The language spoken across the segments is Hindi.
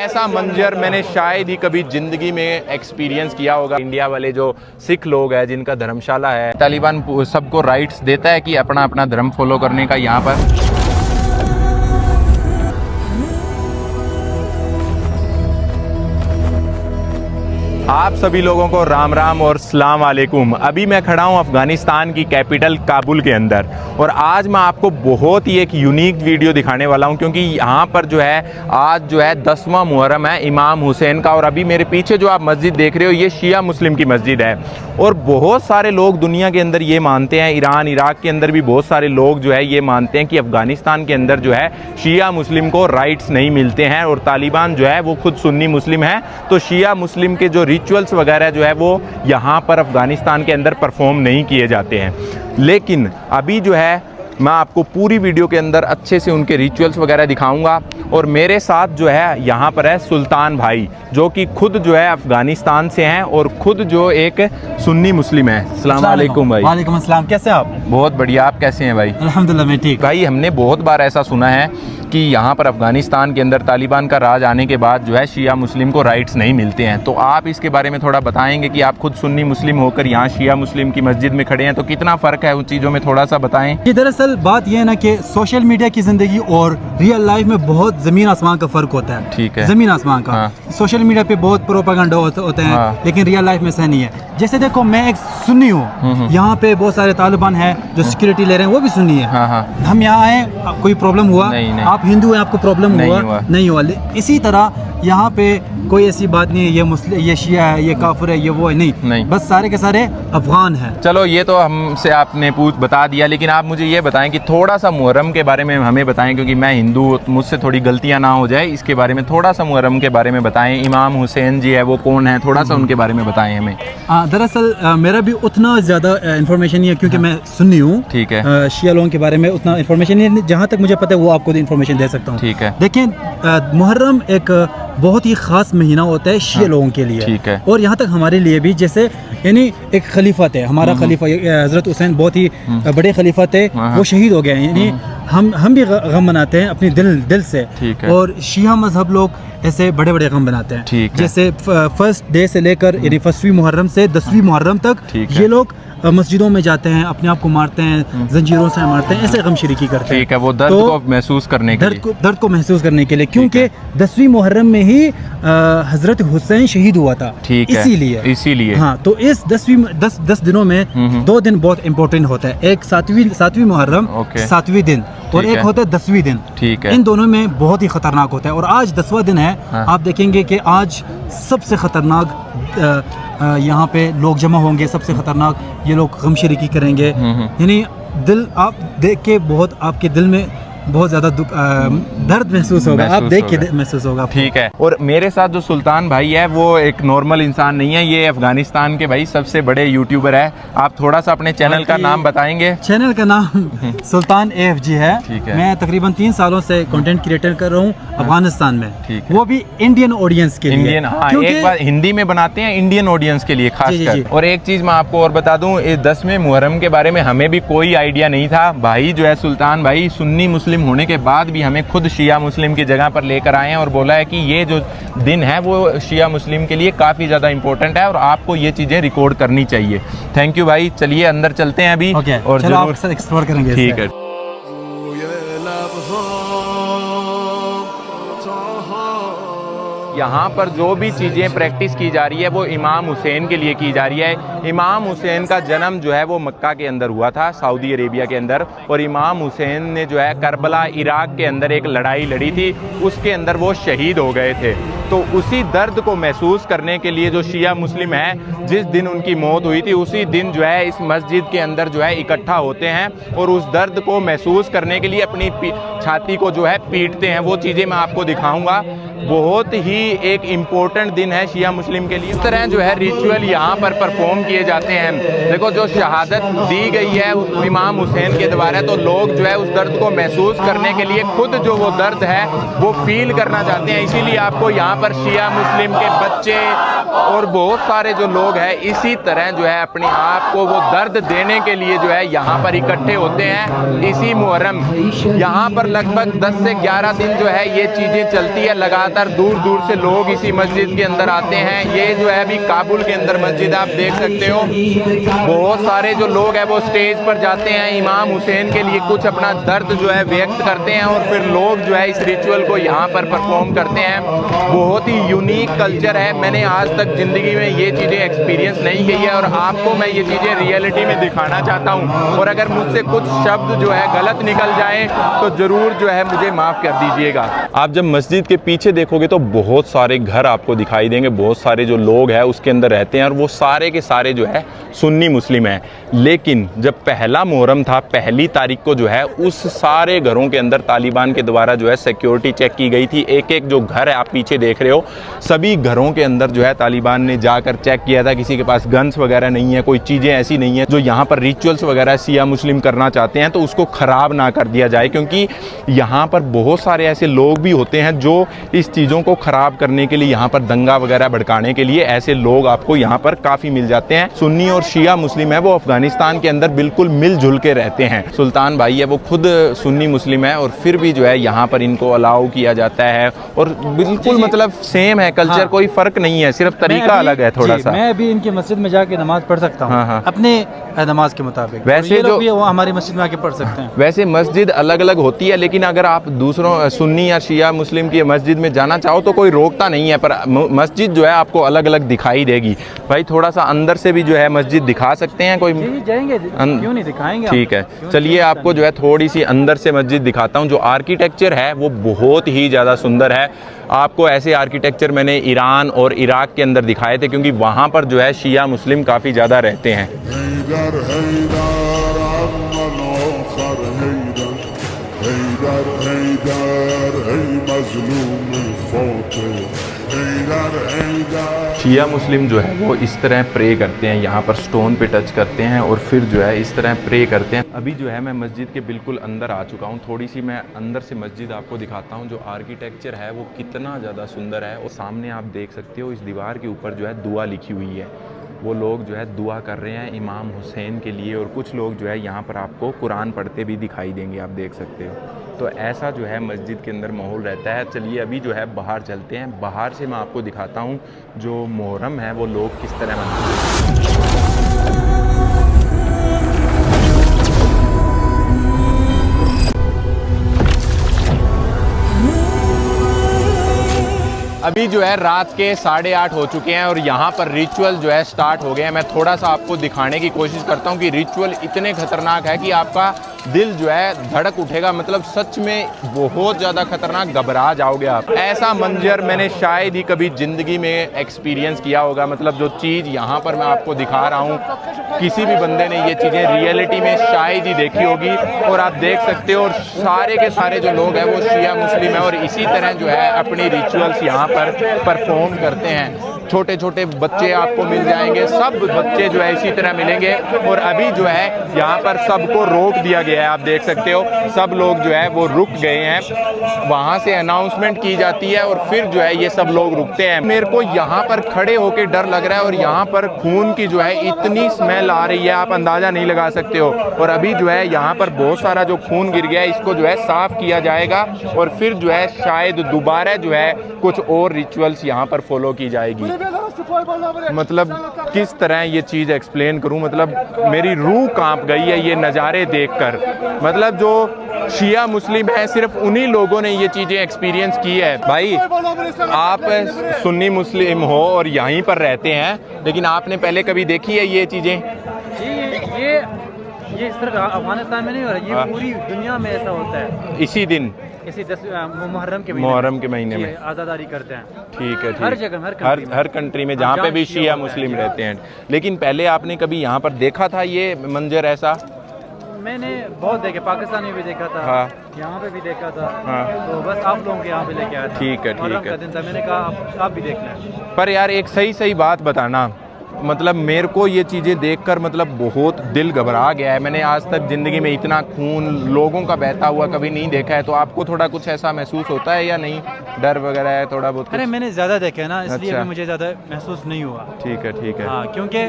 ऐसा मंजर मैंने शायद ही कभी ज़िंदगी में एक्सपीरियंस किया होगा। इंडिया वाले जो सिख लोग हैं जिनका धर्मशाला है, तालिबान सबको राइट्स देता है कि अपना अपना धर्म फॉलो करने का। यहाँ पर आप सभी लोगों को राम राम और सलाम वालेकुम। अभी मैं खड़ा हूँ अफ़गानिस्तान की कैपिटल काबुल के अंदर और आज मैं आपको बहुत ही एक यूनिक वीडियो दिखाने वाला हूँ, क्योंकि यहाँ पर जो है आज जो है 10वां मुहर्रम है इमाम हुसैन का। और अभी मेरे पीछे जो आप मस्जिद देख रहे हो ये शिया मुस्लिम की मस्जिद है और बहुत सारे लोग दुनिया के अंदर ये मानते हैं, ईरान इराक के अंदर भी बहुत सारे लोग जो है ये मानते हैं कि अफ़गानिस्तान के अंदर जो है शिया मुस्लिम को राइट्स नहीं मिलते हैं और तालिबान जो है वो खुद सुन्नी मुस्लिम है, तो शिया मुस्लिम के जो रिचुअल्स वगैरह जो है वो यहाँ पर अफ़गानिस्तान के अंदर परफॉर्म नहीं किए जाते हैं। लेकिन अभी जो है मैं आपको पूरी वीडियो के अंदर अच्छे से उनके रिचुअल्स वगैरह दिखाऊंगा। और मेरे साथ जो है यहाँ पर है सुल्तान भाई, जो कि खुद जो है अफ़गानिस्तान से हैं और खुद जो एक सुन्नी मुस्लिम है। अस्सलाम वालेकुम भाई। वालेकुम अस्सलाम, कैसे आप? बहुत बढ़िया, आप कैसे हैं भाई? अल्हम्दुलिल्लाह मैं ठीक। भाई हमने बहुत बार ऐसा सुना है कि यहाँ पर अफ़गानिस्तान के अंदर तालिबान का राज आने के बाद जो है शिया मुस्लिम को राइट्स नहीं मिलते हैं, तो आप इसके बारे में थोड़ा बताएंगे कि आप खुद सुन्नी मुस्लिम होकर यहाँ शिया मुस्लिम की मस्जिद में खड़े हैं, तो कितना फ़र्क है उन चीज़ों में थोड़ा सा बताएं। कि दरअसल बात यह है ना कि सोशल मीडिया की ज़िंदगी और रियल लाइफ में बहुत ज़मीन आसमान का फ़र्क होता है। ठीक है, ज़मीन आसमान का। हाँ। सोशल मीडिया पे बहुत प्रोपेगेंडा होते हैं, हाँ। लेकिन रियल लाइफ में ऐसा नहीं है। जैसे देखो मैं एक सुन्नी हूँ, यहाँ पे बहुत सारे तालिबान हैं जो सिक्योरिटी ले रहे हैं, वो भी सुन्नी है। हाँ हाँ। हम यहाँ आए, कोई प्रॉब्लम हुआ? नहीं। आप हिंदू हैं, आपको प्रॉब्लम हुआ? नहीं हुआ। इसी तरह यहाँ पे कोई ऐसी बात नहीं है ये मुस्लिम, ये शिया है, ये काफिर है, ये वो है, नहीं। बस सारे के सारे अफगान हैं। चलो ये तो हमसे आपने बता दिया, लेकिन आप मुझे ये बताएं कि थोड़ा सा मुहर्रम के बारे में हमें बताएं, क्योंकि मैं हिंदू, मुझसे थोड़ी गलतियाँ ना हो जाए, इसके बारे में थोड़ा सा मुहर्रम के बारे में बताएं। इमाम हुसैन जी है वो कौन है, थोड़ा सा उनके बारे में बताएं हमें। दरअसल मेरा भी उतना ज़्यादा इन्फॉर्मेशन नहीं है, क्योंकि मैं सुन्नी हूँ। ठीक है। शिया लोगों के बारे में उतना इन्फॉर्मेशन नहीं है, जहाँ तक मुझे पता है वो आपको इन्फॉर्मेशन दे सकता हूँ। ठीक है। देखिए मुहर्रम एक बहुत ही ख़ास महीना होता है शिया लोगों के लिए। ठीक है। और यहाँ तक हमारे लिए भी, जैसे यानी एक खलीफत है हमारा, खलीफा हज़रत हुसैन बहुत ही बड़े खलीफा थे, वो शहीद हो गए हैं। यानी हम भी गम मनाते हैं अपने दिल से। और शिया मजहब लोग ऐसे बड़े बड़े गम बनाते हैं। जैसे फर्स्ट डे से लेकर यानी 1वीं मुहर्रम से 10वीं मुहर्रम तक ये लोग मस्जिदों में जाते हैं, अपने आप को मारते हैं, जंजीरों से मारते हैं, ऐसे गम शरीकी करते हैं। ठीक है, वो दर्द को महसूस करने के लिए, दर्द को महसूस करने के लिए, क्योंकि 10वीं मुहर्रम में ही हजरत हुसैन शहीद हुआ था। इसीलिए हाँ, तो इस 10 दिनों में 2 दिन बहुत इंपॉर्टेंट होता है। एक 7वीं मुहर्रम 7वीं दिन, और एक होता है 10वीं दिन। ठीक है। इन दोनों में बहुत ही खतरनाक होता है। और आज 10वां दिन है। हाँ। आप देखेंगे कि आज सबसे खतरनाक यहाँ पे लोग जमा होंगे, सबसे खतरनाक ये लोग गम शरीकी करेंगे। यानी दिल आप देख के बहुत, आपके दिल में बहुत ज़्यादा दर्द महसूस होगा, आप देख के महसूस होगा। ठीक है। और मेरे साथ जो सुल्तान भाई है वो एक नॉर्मल इंसान नहीं है, ये अफगानिस्तान के भाई सबसे बड़े यूट्यूबर है। आप थोड़ा सा अपने चैनल का नाम बताएंगे? चैनल का नाम सुल्तान AFG है। ठीक है। मैं तकरीबन 3 सालों से कंटेंट क्रिएटर कर रहा हूँ अफगानिस्तान में। ठीक है। वो भी इंडियन ऑडियंस के लिए। हाँ, एक बार हिंदी में बनाते हैं इंडियन ऑडियंस के लिए खासकर। और एक चीज मैं आपको और बता दूं, इस 10वें मुहर्रम के बारे में हमें भी कोई आइडिया नहीं था। भाई जो है सुल्तान भाई सुन्नी मुस्लिम होने के बाद भी हमें खुद शिया मुस्लिम की जगह पर लेकर आए हैं और बोला है कि ये जो दिन है वो शिया मुस्लिम के लिए काफ़ी ज़्यादा इंपॉर्टेंट है और आपको ये चीज़ें रिकॉर्ड करनी चाहिए। थैंक यू भाई। चलिए अंदर चलते हैं अभी। और जरूर एक्सप्लोर करेंगे। ठीक है। यहाँ पर जो भी चीज़ें प्रैक्टिस की जा रही है वो इमाम हुसैन के लिए की जा रही है। इमाम हुसैन का जन्म जो है वो मक्का के अंदर हुआ था, सऊदी अरेबिया के अंदर। और इमाम हुसैन ने जो है करबला इराक के अंदर एक लड़ाई लड़ी थी, उसके अंदर वो शहीद हो गए थे। तो उसी दर्द को महसूस करने के लिए जो शिया मुस्लिम है, जिस दिन उनकी मौत हुई थी उसी दिन जो है इस मस्जिद के अंदर जो है इकट्ठा होते हैं और उस दर्द को महसूस करने के लिए अपनी छाती को जो है पीटते हैं। वो चीज़ें मैं आपको दिखाऊंगा। बहुत ही एक इम्पोर्टेंट दिन है शिया मुस्लिम के लिए। इस तरह जो है रिचुअल यहाँ पर परफॉर्म किए जाते हैं। देखो जो शहादत दी गई है इमाम हुसैन के द्वारा, तो लोग जो है उस दर्द को महसूस करने के लिए खुद जो वो दर्द है वो फील करना चाहते हैं। इसीलिए आपको यहाँ पर शिया मुस्लिम के बच्चे और बहुत सारे जो लोग हैं इसी तरह जो है अपने आप को वो दर्द देने के लिए जो है यहाँ पर इकट्ठे होते हैं। इसी मुहर्रम यहाँ पर लगभग 10 से 11 दिन जो है ये चीज़ें चलती है लगातार। ज़्यादातर दूर दूर से लोग इसी मस्जिद के अंदर आते हैं। ये जो है अभी काबुल के अंदर मस्जिद आप देख सकते हो। बहुत सारे जो लोग हैं वो स्टेज पर जाते हैं, इमाम हुसैन के लिए कुछ अपना दर्द जो है व्यक्त करते हैं और फिर लोग जो है इस रिचुअल को यहाँ पर परफॉर्म करते हैं। बहुत ही यूनिक कल्चर है, मैंने आज तक ज़िंदगी में ये चीज़ें एक्सपीरियंस नहीं की है और आपको मैं ये चीज़ें रियलिटी में दिखाना चाहता हूँ। और अगर मुझसे कुछ शब्द जो है गलत निकल जाए तो ज़रूर जो है मुझे माफ़ कर दीजिएगा। आप जब मस्जिद के पीछे देखोगे तो बहुत सारे घर आपको दिखाई देंगे, बहुत सारे जो लोग हैं उसके अंदर रहते हैं और वो सारे के सारे जो है सुन्नी मुस्लिम हैं। लेकिन जब पहला मुहर्रम था, पहली तारीख को जो है उस सारे घरों के अंदर तालिबान के द्वारा जो है सिक्योरिटी चेक की गई थी। एक एक जो घर है आप पीछे देख रहे हो, सभी घरों के अंदर जो है तालिबान ने जाकर चेक किया था, किसी के पास गन्स वगैरह नहीं है, कोई चीज़ें ऐसी नहीं है जो यहाँ पर रिचुअल्स वगैरह शिया मुस्लिम करना चाहते हैं तो उसको ख़राब ना कर दिया जाए, क्योंकि यहाँ पर बहुत सारे ऐसे लोग भी होते हैं जो इस चीज़ों को ख़राब करने के लिए, यहाँ पर दंगा वगैरह भड़काने के लिए ऐसे लोग आपको यहाँ पर काफ़ी मिल जाते हैं। सुन्नी और शिया मुस्लिम है वो अफगानिस्तान के अंदर बिल्कुल मिलजुल के रहते हैं। सुल्तान भाई है वो खुद सुन्नी मुस्लिम है और फिर भी जो है यहाँ पर इनको अलाउ किया जाता है और बिल्कुल मतलब सेम है कल्चर, कोई फ़र्क नहीं है, सिर्फ तरीका अलग है थोड़ा सा। मैं भी इनकी मस्जिद में जाके नमाज पढ़ सकता हूँ अपने नमाज के मुताबिक। वैसे जो वो हमारी मस्जिद में आके पढ़ सकते हैं। वैसे मस्जिद अलग अलग होती है, लेकिन अगर आप दूसरों सुन्नी या शिया मुस्लिम की मस्जिद में जाना चाहो तो कोई रोकता नहीं है, पर मस्जिद जो है आपको अलग अलग दिखाई देगी। भाई थोड़ा सा अंदर से भी जो है मस्जिद दिखा सकते हैं कोई? जाएंगे, क्यों नहीं दिखाएंगे। ठीक है, चलिए आपको जो है थोड़ी सी अंदर से मस्जिद दिखाता हूँ। जो आर्किटेक्चर है वो बहुत ही ज़्यादा सुंदर है। आपको ऐसे आर्किटेक्चर मैंने ईरान और इराक के अंदर दिखाए थे, क्योंकि वहाँ पर जो है शिया मुस्लिम काफ़ी ज़्यादा रहते हैं। शिया मुस्लिम जो है वो इस तरह प्रे करते हैं, यहाँ पर स्टोन पे टच करते हैं और फिर जो है इस तरह प्रे करते हैं। अभी जो है मैं मस्जिद के बिल्कुल अंदर आ चुका हूँ, थोड़ी सी मैं अंदर से मस्जिद आपको दिखाता हूँ। जो आर्किटेक्चर है वो कितना ज़्यादा सुंदर है। और सामने आप देख सकते हो इस दीवार के ऊपर जो है दुआ लिखी हुई है। वो लोग जो है दुआ कर रहे हैं इमाम हुसैन के लिए और कुछ लोग जो है यहाँ पर आपको कुरान पढ़ते भी दिखाई देंगे, आप देख सकते हो। तो ऐसा जो है मस्जिद के अंदर माहौल रहता है। चलिए अभी जो है बाहर चलते हैं, बाहर से मैं आपको दिखाता हूँ जो मुहर्रम है वो लोग किस तरह मनाते हैं। अभी जो है रात के 8:30 हो चुके हैं और यहाँ पर रिचुअल जो है स्टार्ट हो गए हैं। मैं थोड़ा सा आपको दिखाने की कोशिश करता हूँ कि रिचुअल इतने खतरनाक है कि आपका दिल जो है धड़क उठेगा, मतलब सच में बहुत ज़्यादा खतरनाक, घबरा जाओगे आप। ऐसा मंजर मैंने शायद ही कभी ज़िंदगी में एक्सपीरियंस किया होगा। मतलब जो चीज़ यहाँ पर मैं आपको दिखा रहा हूँ, किसी भी बंदे ने ये चीज़ें रियलिटी में शायद ही देखी होगी। और आप देख सकते हो, और सारे के सारे जो लोग हैं वो शिया मुस्लिम है और इसी तरह जो है अपनी रिचुअल्स यहाँ पर परफॉर्म करते हैं। छोटे छोटे बच्चे आपको मिल जाएंगे, सब बच्चे जो है इसी तरह मिलेंगे। और अभी जो है यहाँ पर सबको रोक दिया गया है, आप देख सकते हो सब लोग जो है वो रुक गए हैं। वहाँ से अनाउंसमेंट की जाती है और फिर जो है ये सब लोग रुकते हैं। मेरे को यहाँ पर खड़े होके डर लग रहा है और यहाँ पर खून की जो है इतनी स्मेल आ रही है, आप अंदाज़ा नहीं लगा सकते हो। और अभी जो है यहाँ पर बहुत सारा जो खून गिर गया है, इसको जो है साफ़ किया जाएगा और फिर जो है शायद दोबारा जो है कुछ और रिचुअल्स यहाँ पर फॉलो की जाएगी। मतलब किस तरह ये चीज़ एक्सप्लेन करूं, मतलब मेरी रूह कांप गई है ये नज़ारे देखकर। मतलब जो शिया मुस्लिम है सिर्फ उन्हीं लोगों ने ये चीज़ें एक्सपीरियंस की है। भाई आप सुन्नी मुस्लिम हो और यहीं पर रहते हैं, लेकिन आपने पहले कभी देखी है ये चीज़ें? ये सिर्फ अफगानिस्तान में नहीं हो रहा, ये पूरी दुनिया में ऐसा होता है। इसी दिन इसी मुहर्रम के महीने में आज़ादारी करते हैं। ठीक है, हर जगह हर कंट्री में जहाँ पे भी शिया मुस्लिम रहते हैं। लेकिन पहले आपने कभी यहाँ पर देखा था ये मंजर ऐसा? मैंने बहुत देखे, पाकिस्तान में भी देखा था, हाँ, यहाँ पे भी देखा था। हाँ, तो बस आप लोगों के यहाँ पे लेके आया था। ठीक है, ठीक है। दिन था, मैंने कहा आप भी देख लें। पर यार एक सही बात बताना, मतलब मेरे को ये चीज़ें देखकर मतलब बहुत दिल घबरा गया है। मैंने आज तक ज़िंदगी में इतना खून लोगों का बहता हुआ कभी नहीं देखा है। तो आपको थोड़ा कुछ ऐसा महसूस होता है या नहीं, डर वगैरह है थोड़ा बहुत? अरे मैंने ज़्यादा देखा है ना, इसलिए अच्छा, मुझे ज़्यादा महसूस नहीं हुआ। ठीक है, ठीक है। हाँ, क्योंकि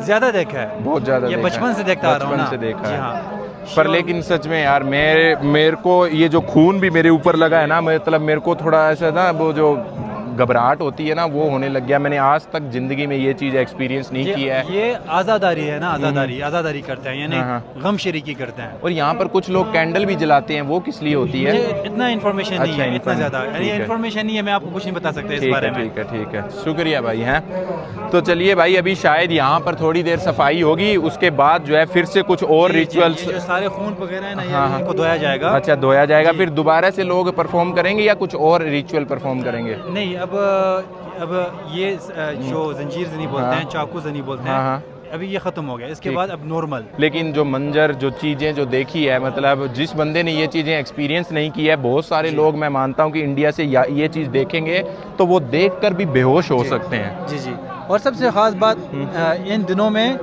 ज़्यादा देखा है, बहुत ज़्यादा, ये बचपन से देखता आ रहा हूँ ना। से देखा है। पर लेकिन सच में यार मेरे को ये जो खून भी मेरे ऊपर लगा है ना, मतलब मेरे को थोड़ा ऐसा ना वो जो घबराहट होती है ना वो होने लग गया। मैंने आज तक ज़िंदगी में ये चीज़ एक्सपीरियंस नहीं किया है। ये आज़ादारी है ना, आज़ादारी करते हैं, यानी गम शरीकी करते हैं। और यहाँ पर कुछ लोग कैंडल भी जलाते हैं, वो किस लिए होती है? इतना इन्फॉर्मेशन नहीं है, इतना ज़्यादा इन्फॉर्मेशन नहीं है, मैं आपको कुछ नहीं बता सकता इस बारे में। ठीक है, शुक्रिया भाई। हैं तो चलिए भाई, अभी शायद यहाँ पर थोड़ी देर सफाई होगी, उसके बाद जो है फिर से कुछ और रिचुअल्स, सारे खून वगैरह है ना, इनको धोया जाएगा। अच्छा, धोया जाएगा, फिर दोबारा से लोग परफॉर्म करेंगे या कुछ और रिचुअल परफॉर्म करेंगे? नहीं, अब ये जो जंजीर जनी बोलते हैं, चाकू जनी बोलते हैं, अभी ये ख़त्म हो गया, इसके बाद अब नॉर्मल। लेकिन जो मंजर, जो चीज़ें जो देखी है, मतलब जिस बंदे ने ये चीज़ें एक्सपीरियंस नहीं की है, बहुत सारे लोग मैं मानता हूँ कि इंडिया से ये चीज़ देखेंगे तो वो देखकर भी बेहोश हो सकते हैं। जी। और सबसे ख़ास बात, इन दिनों में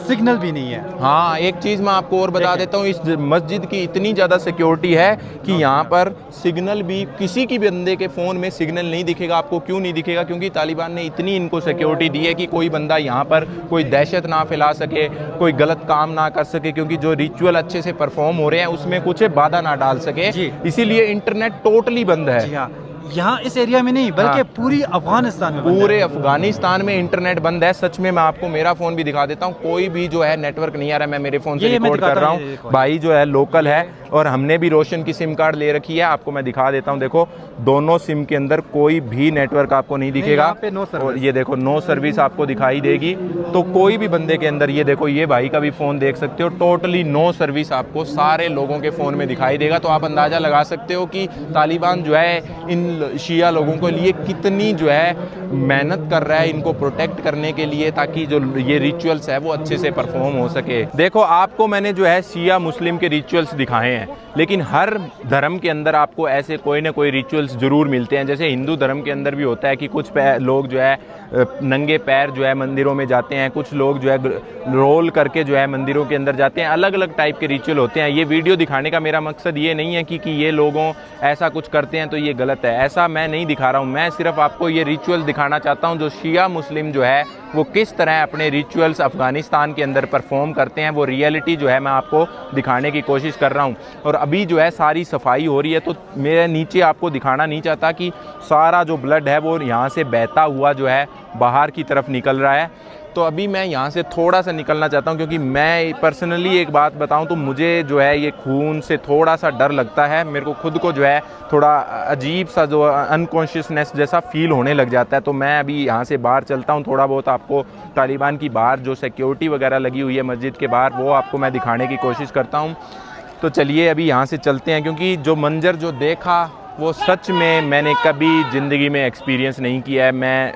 सिग्नल भी नहीं है। हाँ, एक चीज़ मैं आपको और बता देता हूँ, इस मस्जिद की इतनी ज़्यादा सिक्योरिटी है कि यहाँ पर सिग्नल भी, किसी की बंदे के फ़ोन में सिग्नल नहीं दिखेगा। आपको क्यों नहीं दिखेगा? क्योंकि तालिबान ने इतनी इनको सिक्योरिटी दी है कि कोई बंदा यहाँ पर कोई दहशत ना फैला सके, कोई गलत काम ना कर सके, क्योंकि जो रिचुअल अच्छे से परफॉर्म हो रहे हैं उसमें कुछ बाधा ना डाल सके, इसीलिए इंटरनेट टोटली बंद है। जी हाँ, यहाँ इस एरिया में नहीं, बल्कि पूरी अफगानिस्तान में, पूरे अफगानिस्तान में इंटरनेट बंद है। सच में मैं आपको मेरा फ़ोन भी दिखा देता हूँ, कोई भी जो है नेटवर्क नहीं आ रहा है। मैं मेरे फ़ोन से रिकॉर्ड कर रहा हूँ, भाई जो है लोकल है, और हमने भी रोशन की सिम कार्ड ले रखी है। आपको मैं दिखा देता हूँ, देखो दोनों सिम के अंदर कोई भी नेटवर्क आपको नहीं दिखेगा, और ये देखो नो सर्विस आपको दिखाई देगी। तो कोई भी बंदे के अंदर, ये देखो ये भाई का भी फ़ोन देख सकते हो, टोटली नो सर्विस आपको सारे लोगों के फ़ोन में दिखाई देगा। तो आप अंदाज़ा लगा सकते हो कि तालिबान जो है इन शिया लोगों के लिए कितनी जो है मेहनत कर रहा है इनको प्रोटेक्ट करने के लिए, ताकि जो ये रिचुअल्स है वो अच्छे से परफॉर्म हो सके। देखो, आपको मैंने जो है शिया मुस्लिम के रिचुअल्स दिखाए हैं, लेकिन हर धर्म के अंदर आपको ऐसे कोई ना कोई रिचुअल्स ज़रूर मिलते हैं। जैसे हिंदू धर्म के अंदर भी होता है कि कुछ लोग जो है नंगे पैर जो है मंदिरों में जाते हैं, कुछ लोग जो है रोल करके जो है मंदिरों के अंदर जाते हैं। अलग अलग टाइप के रिचुअल होते हैं। ये वीडियो दिखाने का मेरा मकसद ये नहीं है कि ये लोगों ऐसा कुछ करते हैं तो ये गलत है, ऐसा मैं नहीं दिखा रहा हूँ। मैं सिर्फ आपको ये रिचुअल दिखाना चाहता हूँ जो शिया मुस्लिम जो है वो किस तरह अपने रिचुअल्स अफ़गानिस्तान के अंदर परफॉर्म करते हैं, वो रियलिटी जो है मैं आपको दिखाने की कोशिश कर रहा हूँ। और अभी जो है सारी सफाई हो रही है, तो मेरे नीचे आपको दिखाना नहीं चाहता कि सारा जो ब्लड है वो यहाँ से बहता हुआ जो है बाहर की तरफ निकल रहा है। तो अभी मैं यहाँ से थोड़ा सा निकलना चाहता हूँ, क्योंकि मैं पर्सनली एक बात बताऊँ तो मुझे जो है ये खून से थोड़ा सा डर लगता है। मेरे को खुद को जो है थोड़ा अजीब सा जो अनकॉन्शियसनेस जैसा फील होने लग जाता है। तो मैं अभी यहाँ से बाहर चलता हूँ, थोड़ा बहुत आपको तालिबान की बाहर जो सिक्योरिटी वगैरह लगी हुई है मस्जिद के बाहर, वो आपको मैं दिखाने की कोशिश करता हूँ। तो चलिए अभी यहाँ से चलते हैं, क्योंकि जो मंजर जो देखा वो सच में मैंने कभी ज़िंदगी में एक्सपीरियंस नहीं किया है। मैं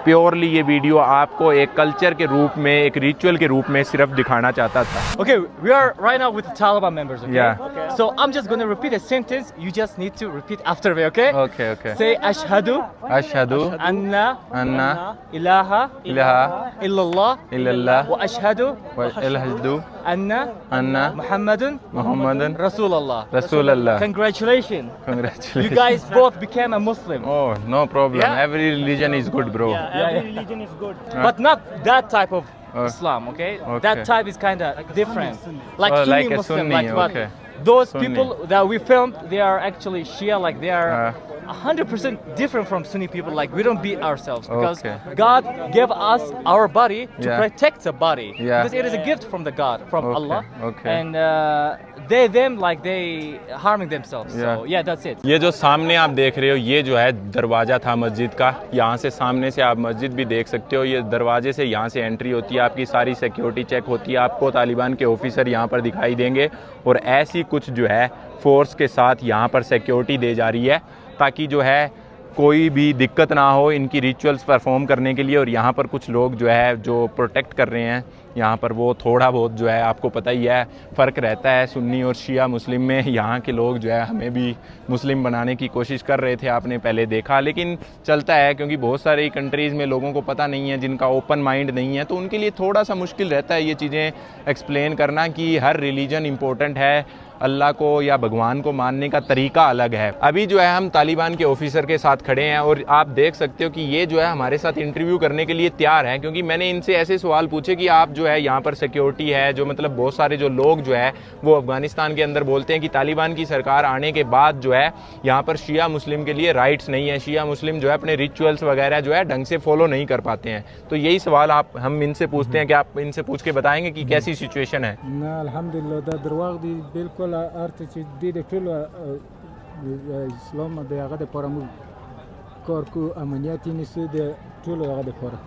प्योरली ये वीडियो आपको एक कल्चर के रूप में, एक रिचुअल के रूप में सिर्फ दिखाना चाहता था। Okay, we are right now with the Taliban members, okay? Yeah. Okay. So I'm just going to repeat a sentence. You just need to repeat after me, okay? Okay, okay. Say Ashhadu अशहदु anna Anna ilaha इलाहा illallah इल्लल्लाह wa ashhadu व अशहदु anna अन्ना Muhammadun मुहम्मदन Rasulullah. रसूलुल्लाह। Congratulations. You Congratulations. guys both became a Muslim. Oh, no problem. Yeah. Every religion is good, bro. Every religion is good. But not that type of Islam, okay? Okay. That type is kind of different. Like Oh, Sunni like a Muslim, Sunni, like what? okay. Those Sunni. people that we filmed, they are actually Shia, like they are Uh. 100% different from Sunni people. Like we don't beat ourselves because Okay. God gave us our body to Yeah. protect the body. Yeah. Because it is a gift from the God, from Okay, Allah. okay. And them like they harming themselves. Yeah. So yeah, that's it. ये जो सामने आप देख रहे हो ये जो है दरवाज़ा था मस्जिद का। यहाँ से सामने से आप मस्जिद भी देख सकते हो। ये दरवाजे से यहाँ से एंट्री होती है, आपकी सारी सिक्योरिटी चेक होती है। आपको तालिबान के ऑफिसर यहाँ पर दिखाई देंगे, और ऐसी कुछ जो है फोर्स के साथ यहाँ पर सिक्योरिटी दे जा रही है, ताकि जो है कोई भी दिक्कत ना हो इनकी रिचुअल्स परफॉर्म करने के लिए। और यहाँ पर कुछ लोग जो है जो प्रोटेक्ट कर रहे हैं यहाँ पर, वो थोड़ा बहुत जो है आपको पता ही है फ़र्क रहता है सुन्नी और शिया मुस्लिम में। यहाँ के लोग जो है हमें भी मुस्लिम बनाने की कोशिश कर रहे थे, आपने पहले देखा, लेकिन चलता है क्योंकि बहुत सारी कंट्रीज़ में लोगों को पता नहीं है, जिनका ओपन माइंड नहीं है, तो उनके लिए थोड़ा सा मुश्किल रहता है ये चीज़ें एक्सप्लेन करना कि हर रिलीजन इम्पोर्टेंट है, अल्लाह को या भगवान को मानने का तरीका अलग है। अभी जो है हम तालिबान के ऑफिसर के साथ खड़े हैं और आप देख सकते हो कि ये जो है हमारे साथ इंटरव्यू करने के लिए तैयार हैं, क्योंकि मैंने इनसे ऐसे सवाल पूछे कि आप जो है यहाँ पर सिक्योरिटी है, जो मतलब बहुत सारे जो लोग जो है वो अफगानिस्तान के अंदर बोलते हैं कि तालिबान की सरकार आने के बाद जो है यहाँ पर शिया मुस्लिम के लिए राइट्स नहीं है, शिया मुस्लिम जो है अपने रिचुअल्स वगैरह जो है ढंग से फॉलो नहीं कर पाते हैं। तो यही सवाल हम इनसे पूछते हैं कि आप इनसे पूछ के बताएंगे कि कैसी सिचुएशन है। ना अल्हम्दुलिल्लाह दा दरवाग दी बिल्कुल अर्थ ची दी टुल इस्लाम दे आगे परमु कर को अमनियती निसु दे टुल आगे पर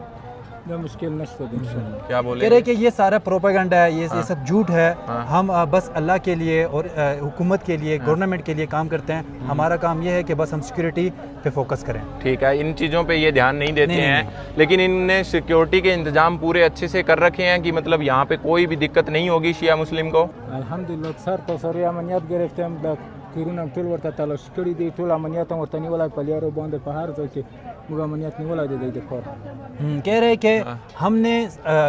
ना मुश्किल नश्ता इंशाल्लाह। क्या बोले? कह रहे कि ये सारा प्रोपेगेंडा है, ये सब झूठ है। हम बस अल्लाह के लिए और हुकूमत के लिए, गवर्नमेंट के लिए काम करते हैं। हमारा काम ये है कि बस हम सिक्योरिटी पे फोकस करें। ठीक है, इन चीज़ों पे ये ध्यान नहीं देते हैं, लेकिन इनने सिक्योरिटी के इंतजाम पूरे अच्छे से कर रखे हैं कि मतलब यहाँ पे कोई भी दिक्कत नहीं होगी शिया मुस्लिम को। अल्हम्दुलिल्लाह सर तो सर अमनियत गिरफ्ते हम दा किरुना टुल वर्ता तलाश करी दी टुल अमनियत वर्तनी वाला पलियारो बंद पहाड़ तो के मुगा अमनियत नहीं वाला दे दे खोर। कह रहे कि हमने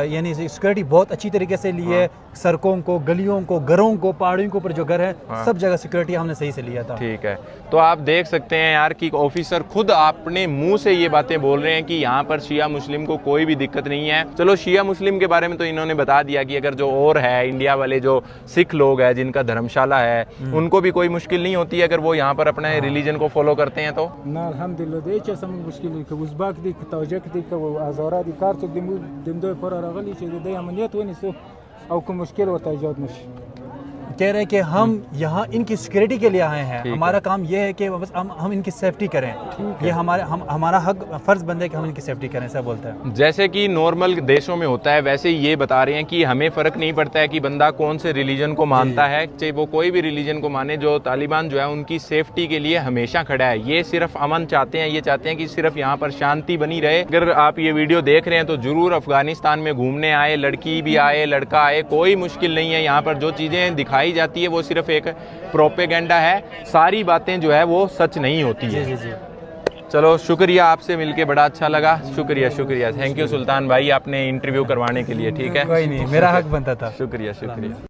यानी सिक्योरिटी बहुत अच्छी तरीके से ली है। सड़कों को, गलियों को, घरों को, पहाड़ियों के ऊपर जो घर है सब जगह सिक्योरिटी हमने सही से लिया था। ठीक है, तो आप देख सकते हैं यार कि ऑफिसर खुद अपने मुंह से ये बातें बोल रहे हैं कि यहाँ पर शिया मुस्लिम को कोई भी दिक्कत नहीं है। चलो शिया मुस्लिम के बारे में तो इन्होंने बता दिया कि अगर जो और है इंडिया वाले जो सिख लोग हैं जिनका धर्मशाला है उनको भी कोई मुश्किल नहीं होती है अगर वो यहाँ पर अपने रिलीजन को फॉलो करते हैं तो। ना अल्हम्दुलिल्लाह दे च सम मुश्किल के उज़बाक दी तवजक दी को आज़ारा दी कार तो दिन दो पर रगली से दे अमनियत वनी सो और को मुश्किल होता है जद मुश। कह रहे हैं कि हम यहाँ इनकी सिक्योरिटी के लिए आए हैं। हमारा काम ये है कि बस हम इनकी सेफ्टी करें। ये हमारा हक फर्ज बनता है कि हम इनकी सेफ्टी करें, ऐसा बोलता है। जैसे कि नॉर्मल देशों में होता है वैसे ये बता रहे हैं कि हमें फ़र्क नहीं पड़ता है कि बंदा कौन से रिलीजन को मानता है, चाहे वो कोई भी रिलीजन को माने। जो तालिबान जो है उनकी सेफ्टी के लिए हमेशा खड़ा है। ये सिर्फ अमन चाहते हैं, ये चाहते हैं कि सिर्फ यहाँ पर शांति बनी रहे। अगर आप ये वीडियो देख रहे हैं तो ज़रूर अफगानिस्तान में घूमने आए, लड़की भी आए, लड़का आए, कोई मुश्किल नहीं है। यहाँ पर जो चीज़ें दिखाई जाती है वो सिर्फ एक प्रोपेगेंडा है, सारी बातें जो है वो सच नहीं होती है। जी जी। चलो शुक्रिया, आपसे मिलके बड़ा अच्छा लगा। शुक्रिया, थैंक यू सुल्तान भाई आपने इंटरव्यू करवाने के लिए। ठीक है, कोई नहीं, मेरा हक बनता था। शुक्रिया।